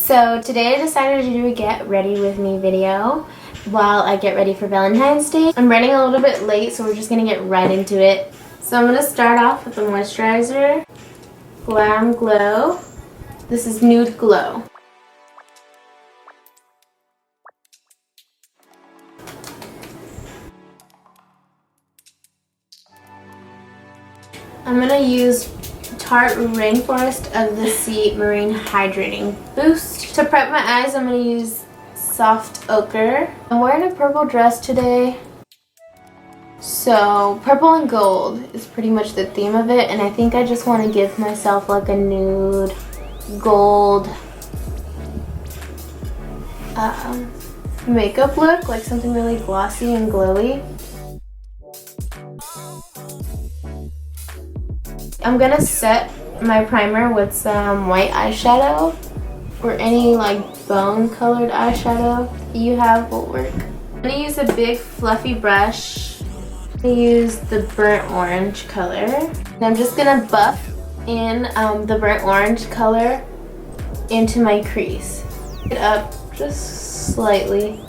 So today I decided to do a get ready with me video while I get ready for Valentine's Day. I'm running a little bit late, so we're just gonna get right into it. So I'm gonna start off with the moisturizer, Grwm Glow. This is Nude Glow. I'm gonna use Tarte Rainforest of the Sea Marine Hydrating Boost. To prep my eyes, I'm going to use Soft Ochre. I'm wearing a purple dress today. So purple and gold is pretty much the theme of it, and I think I just want to give myself like a nude gold makeup look, like something really glossy and glowy. I'm gonna set my primer with some white eyeshadow, or any like bone colored eyeshadow you have will work. I'm gonna use a big fluffy brush. I'm gonna use the burnt orange color. And I'm just gonna buff in the burnt orange color into my crease. It up just slightly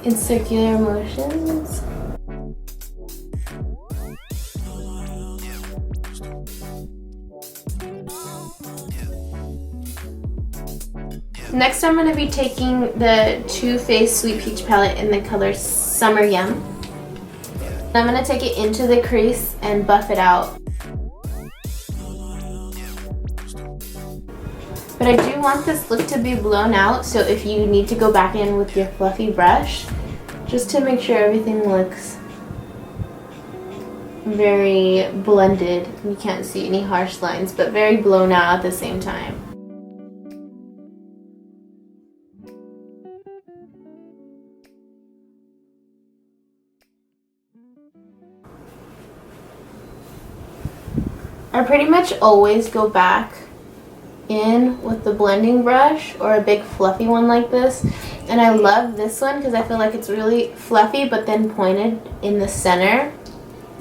in circular motions. Next, I'm going to be taking the Too Faced Sweet Peach palette in the color Summer Yum. I'm going to take it into the crease and buff it out. But I do want this look to be blown out, so if you need to go back in with your fluffy brush, just to make sure everything looks very blended. You can't see any harsh lines, but very blown out at the same time. I pretty much always go back in with the blending brush or a big fluffy one like this, and I love this one because I feel like it's really fluffy but then pointed in the center.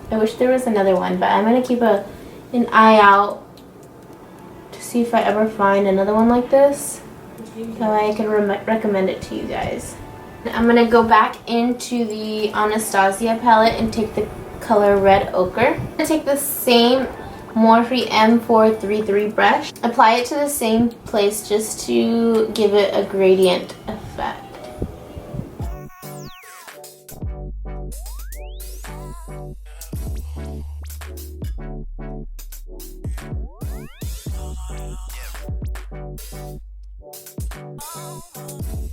I wish there was another one, but I'm going to keep an eye out to see if I ever find another one like this, so I can recommend it to you guys. I'm going to go back into the Anastasia palette and take the color Red Ochre. I'm going to take the same Morphe M433 brush, apply it to the same place just to give it a gradient effect.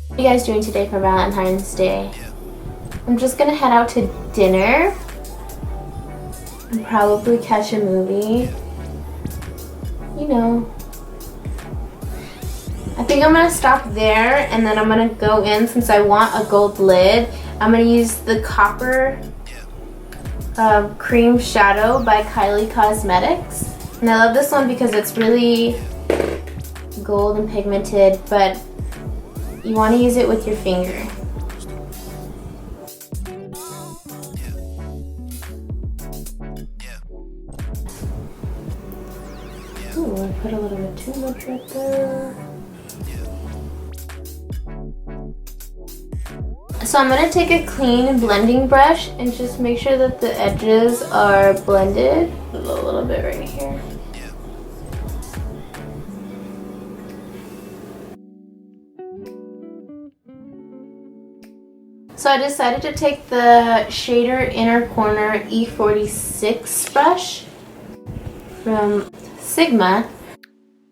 What are you guys doing today for Valentine's Day? I'm just gonna head out to dinner and probably catch a movie. You know. I think I'm gonna stop there and then I'm gonna go in, since I want a gold lid. I'm gonna use the Copper Cream Shadow by Kylie Cosmetics. And I love this one because it's really gold and pigmented, but you want to use it with your finger. Ooh, I put a little bit too much right there. So I'm going to take a clean blending brush and just make sure that the edges are blended. A little bit right here. So I decided to take the Shader Inner Corner E46 brush from Sigma,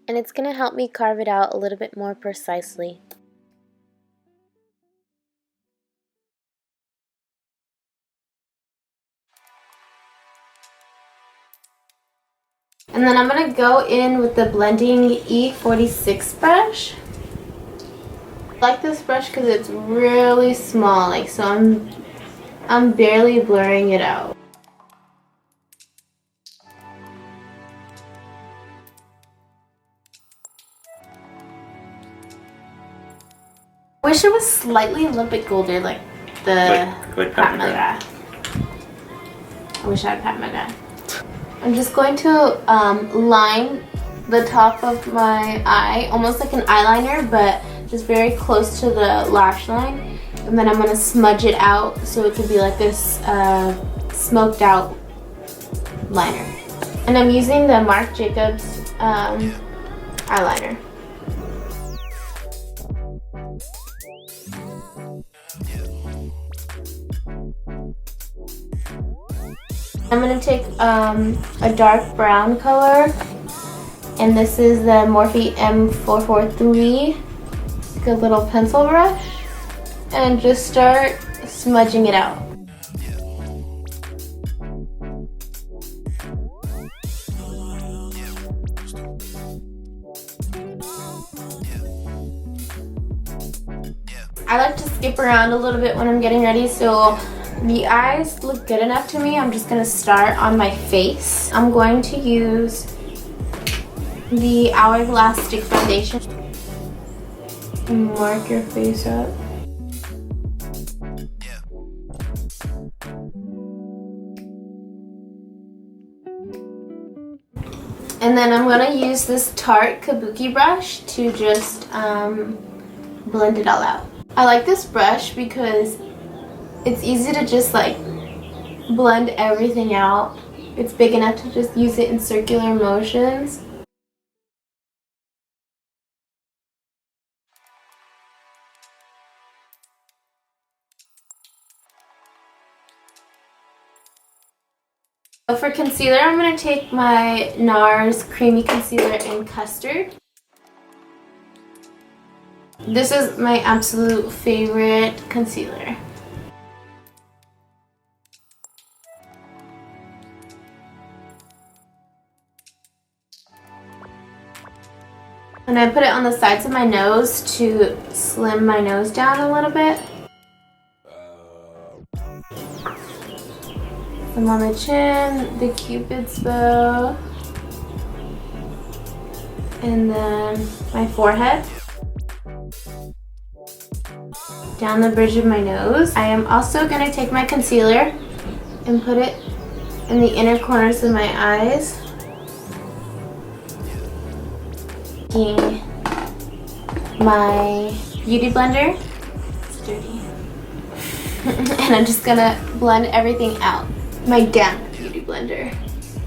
and it's going to help me carve it out a little bit more precisely. And then I'm going to go in with the blending E46 brush. I like this brush because it's really small, like, so I'm barely blurring it out. I wish it was slightly a little bit golder, like the Pat McGrath. I wish I had Pat McGrath. I'm just going to line the top of my eye, almost like an eyeliner, but just very close to the lash line. And then I'm gonna smudge it out so it could be like this smoked out liner. And I'm using the Marc Jacobs eyeliner. I'm gonna take a dark brown color, and this is the Morphe M443, like a little pencil brush, and just start smudging it out. I like to skip around a little bit when I'm getting ready, so the eyes look good enough to me. I'm just gonna start on my face. I'm going to use the Hourglass Stick Foundation. Mark your face up. And then I'm gonna use this Tarte Kabuki brush to just blend it all out. I like this brush because it's easy to just like blend everything out. It's big enough to just use it in circular motions. So for concealer, I'm going to take my NARS Creamy Concealer in Custard. This is my absolute favorite concealer. And I put it on the sides of my nose to slim my nose down a little bit. Some on the chin, the Cupid's bow, and then my forehead. Down the bridge of my nose. I am also going to take my concealer and put it in the inner corners of my eyes. Taking my beauty blender. It's dirty. And I'm just going to blend everything out. My damp beauty blender.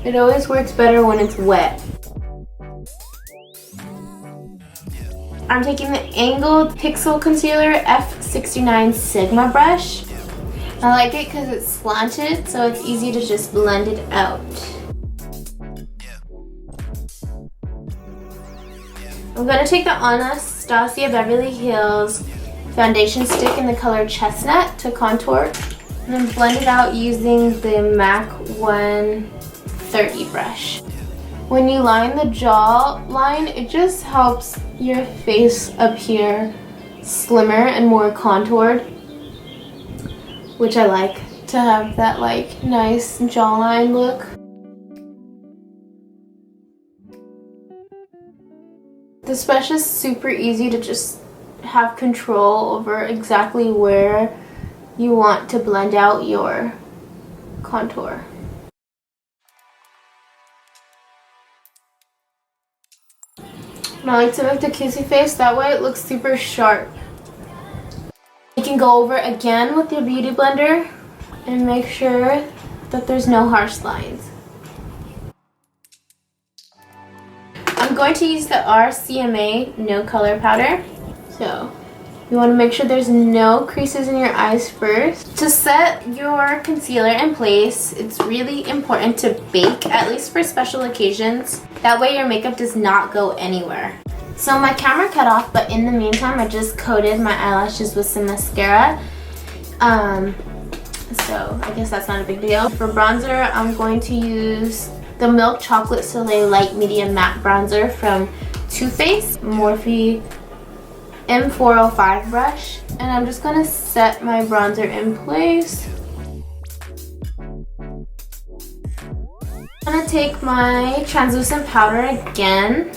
It always works better when it's wet. I'm taking the Angled Pixel Concealer F69 Sigma brush. I like it because it's slanted, so it's easy to just blend it out. I'm going to take the Anastasia Beverly Hills foundation stick in the color Chestnut to contour, and then blend it out using the MAC 130 brush. When you line the jaw line, it just helps your face appear slimmer and more contoured, which I like to have that like nice jawline look. This brush is super easy to just have control over exactly where you want to blend out your contour. And I like to make the kissy face, that way it looks super sharp. You can go over again with your beauty blender and make sure that there's no harsh lines. I'm going to use the RCMA No Color Powder. So you want to make sure there's no creases in your eyes first. To set your concealer in place, it's really important to bake, at least for special occasions. That way your makeup does not go anywhere. So my camera cut off, but in the meantime I just coated my eyelashes with some mascara. So I guess that's not a big deal. For bronzer, I'm going to use the Milk Chocolate Soleil Light Medium Matte Bronzer from Too Faced Morphe M405 brush, and I'm just going to set my bronzer in place. I'm going to take my translucent powder again,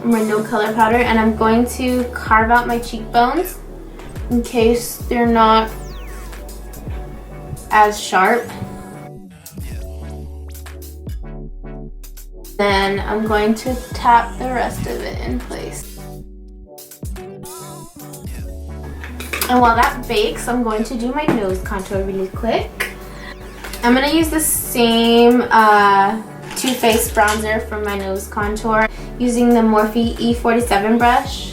my No Color Powder, and I'm going to carve out my cheekbones in case they're not as sharp. Then I'm going to tap the rest of it in place. And while that bakes, I'm going to do my nose contour really quick. I'm going to use the same Too Faced bronzer for my nose contour using the Morphe E47 brush.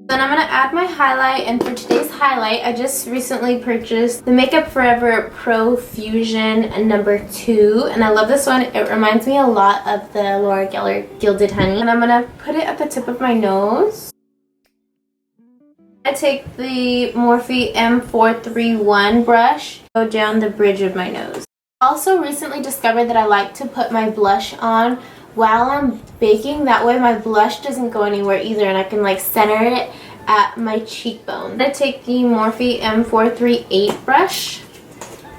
Then I'm going to add my highlight, and for today's highlight, I just recently purchased the Makeup Forever Pro Fusion number 2, and I love this one. It reminds me a lot of the Laura Geller Gilded Honey, and I'm going to put it at the tip of my nose. I take the Morphe M431 brush, go down the bridge of my nose. I also recently discovered that I like to put my blush on while I'm baking. That way my blush doesn't go anywhere either, and I can like center it at my cheekbone. I take the Morphe M438 brush,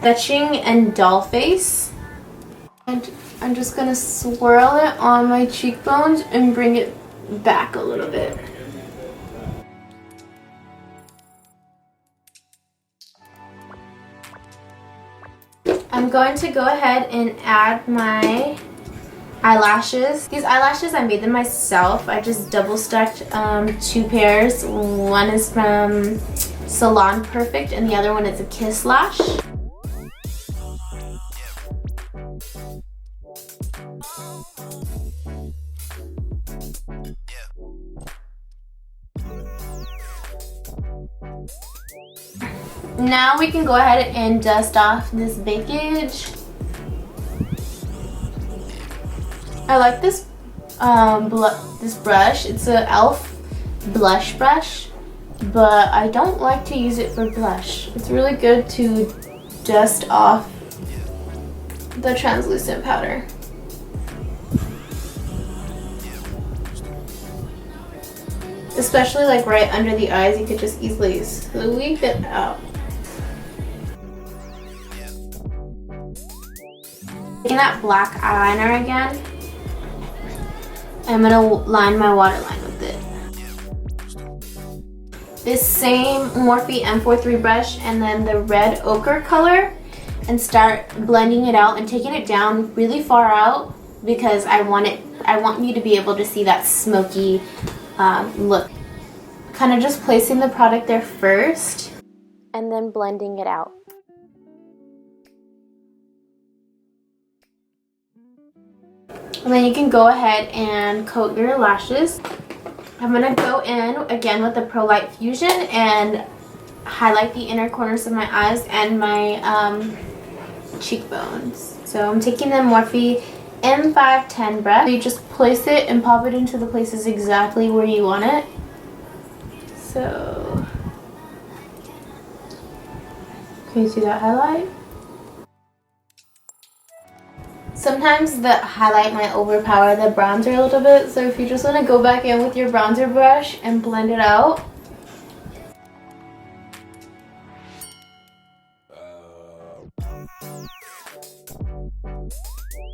Fetching and Doll Face, and I'm just gonna swirl it on my cheekbones and bring it back a little bit. I'm going to go ahead and add my eyelashes. These eyelashes, I made them myself. I just double stacked 2 pairs. One is from Salon Perfect and the other one is a Kiss Lash. Now we can go ahead and dust off this bakage. I like this this brush. It's an e.l.f. blush brush, but I don't like to use it for blush. It's really good to dust off the translucent powder. Especially like right under the eyes, you could just easily sweep it out. Taking that black eyeliner again, I'm gonna line my waterline with it. This same Morphe M43 brush and then the red ochre color, and start blending it out and taking it down really far out because I want you to be able to see that smoky look. Kind of just placing the product there first and then blending it out. And then you can go ahead and coat your lashes. I'm going to go in again with the Pro Light Fusion and highlight the inner corners of my eyes and my cheekbones. So I'm taking the Morphe M510 brush. You just place it and pop it into the places exactly where you want it. So, can you see that highlight? Sometimes the highlight might overpower the bronzer a little bit, so if you just want to go back in with your bronzer brush and blend it out.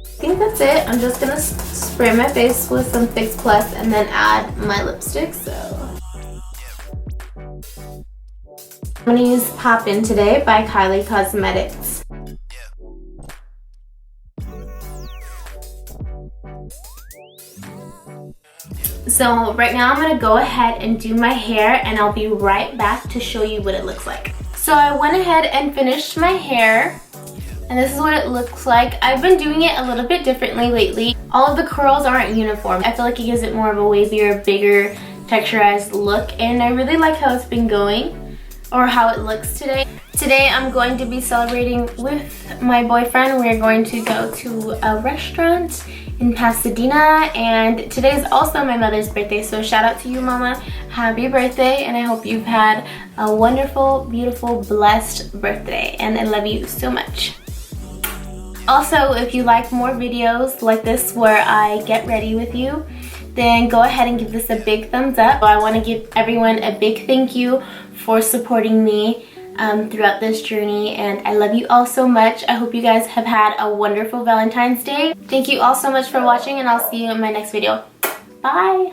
I think that's it. I'm just going to spray my face with some Fix Plus and then add my lipstick. So I'm going to use Pop In today by Kylie Cosmetics. So right now I'm going to go ahead and do my hair, and I'll be right back to show you what it looks like. So I went ahead and finished my hair, and this is what it looks like. I've been doing it a little bit differently lately. All of the curls aren't uniform. I feel like it gives it more of a wavier, bigger, texturized look, and I really like how it's been going, or how it looks today. Today I'm going to be celebrating with my boyfriend. We're going to go to a restaurant in Pasadena, and today is also my mother's birthday, so shout out to you, Mama. Happy birthday, and I hope you've had a wonderful, beautiful, blessed birthday, and I love you so much. Also, if you like more videos like this where I get ready with you, then go ahead and give this a big thumbs up. I want to give everyone a big thank you for supporting me throughout this journey, and I love you all so much. I hope you guys have had a wonderful Valentine's Day. Thank you all so much for watching, and I'll see you in my next video. Bye!